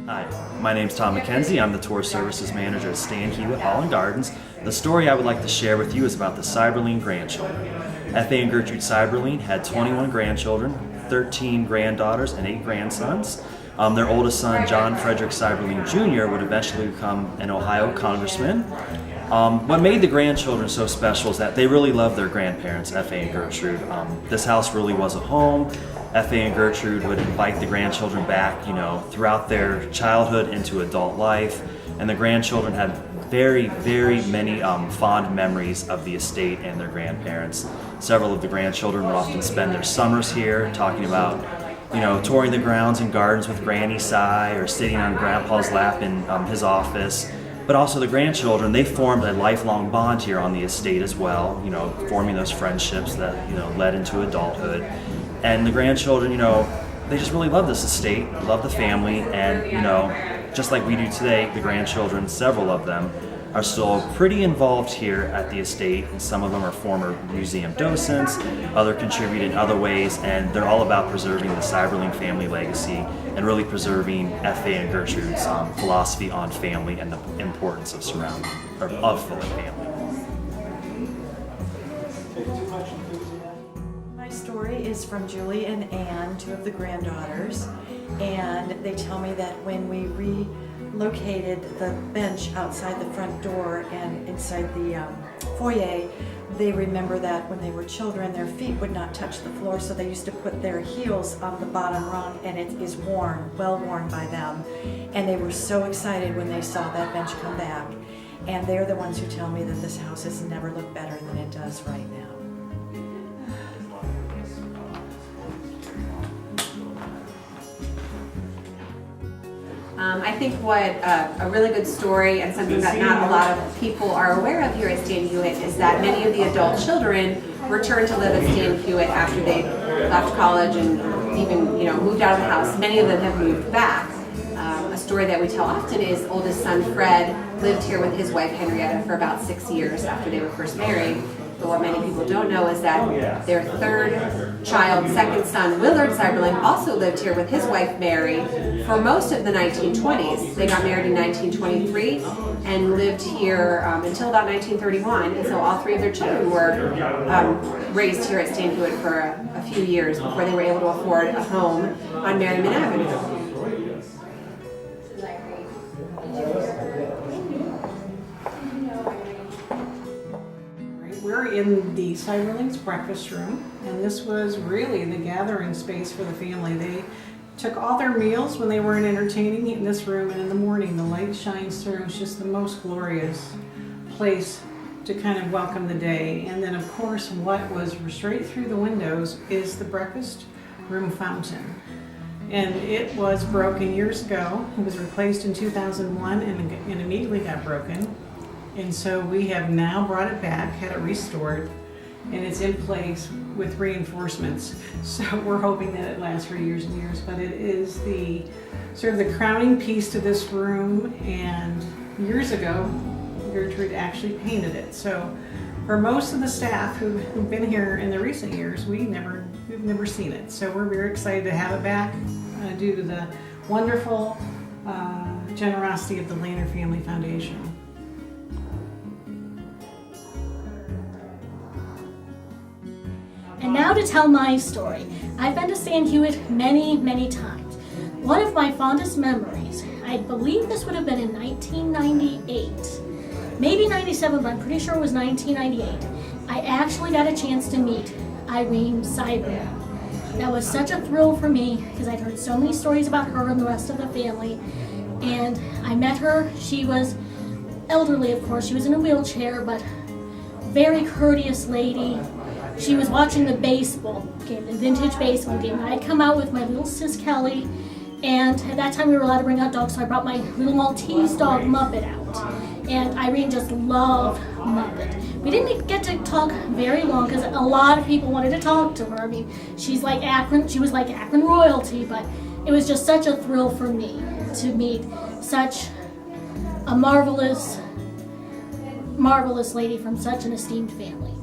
Hi, my name's Tom McKenzie. I'm the Tour Services Manager at Stan Hywet Hall Gardens. The story I would like to share with you is about the Seiberling grandchildren. F.A. and Gertrude Seiberling had 21 grandchildren, 13 granddaughters, and 8 grandsons. Their oldest son, John Frederick Seiberling Jr., would eventually become an Ohio congressman. What made the grandchildren so special is that they really loved their grandparents, F.A. and Gertrude. This house really was a home. F.A. and Gertrude would invite the grandchildren back, throughout their childhood into adult life, and the grandchildren had very, very many fond memories of the estate and their grandparents. Several of the grandchildren would often spend their summers here talking about, touring the grounds and gardens with Granny Si, or sitting on Grandpa's lap in his office. But also the grandchildren, they formed a lifelong bond here on the estate as well, forming those friendships that, led into adulthood. And the grandchildren, they just really love this estate, love the family, and, just like we do today, the grandchildren, several of them, are still pretty involved here at the estate. Some of them are former museum docents, others contribute in other ways, and they're all about preserving the Seiberling family legacy and really preserving F.A. and Gertrude's philosophy on family and the importance of fully family. My story is from Julie and Anne, 2 of the granddaughters, and they tell me that when we relocated the bench outside the front door and inside the foyer, they remember that when they were children their feet would not touch the floor, so they used to put their heels on the bottom rung, and it is well worn by them, and they were so excited when they saw that bench come back. And they're the ones who tell me that this house has never looked better than it does right now. I think what a really good story, and something that not a lot of people are aware of here at Stan Hywet, is that many of the adult children returned to live at Stan Hywet after they left college and even moved out of the house. Many of them have moved back. A story that we tell often is oldest son Fred lived here with his wife Henrietta for about 6 years after they were first married. But what many people don't know is that their third child, second son, Willard Seiberling, also lived here with his wife Mary for most of the 1920s. They got married in 1923 and lived here until about 1931. And so all 3 of their children were raised here at Stan Hywet for a few years before they were able to afford a home on Merriman Avenue. We're in the Seiberling's breakfast room, and this was really the gathering space for the family. They took all their meals when they weren't entertaining in this room, and in the morning the light shines through. It's just the most glorious place to kind of welcome the day. And then of course what was straight through the windows is the breakfast room fountain. And it was broken years ago. It was replaced in 2001 and immediately got broken. And so we have now brought it back, had it restored, and it's in place with reinforcements. So we're hoping that it lasts for years and years, but it is the sort of the crowning piece to this room, and years ago, Gertrude actually painted it. So for most of the staff who've been here in the recent years, we've never seen it. So we're very excited to have it back due to the wonderful generosity of the Lehner Family Foundation. And now to tell my story. I've been to Stan Hywet many, many times. One of my fondest memories, I believe this would have been in 1998, maybe 97, but I'm pretty sure it was 1998. I actually got a chance to meet Irene Seiberling. That was such a thrill for me because I'd heard so many stories about her and the rest of the family. And I met her. She was elderly, of course. She was in a wheelchair, but very courteous lady. She was watching the baseball game, the vintage baseball game. I had come out with my little sis Kelly, and at that time we were allowed to bring out dogs, so I brought my little Maltese dog Muppet out. And Irene just loved Muppet. We didn't get to talk very long because a lot of people wanted to talk to her. I mean, she was like Akron royalty, but it was just such a thrill for me to meet such a marvelous lady from such an esteemed family.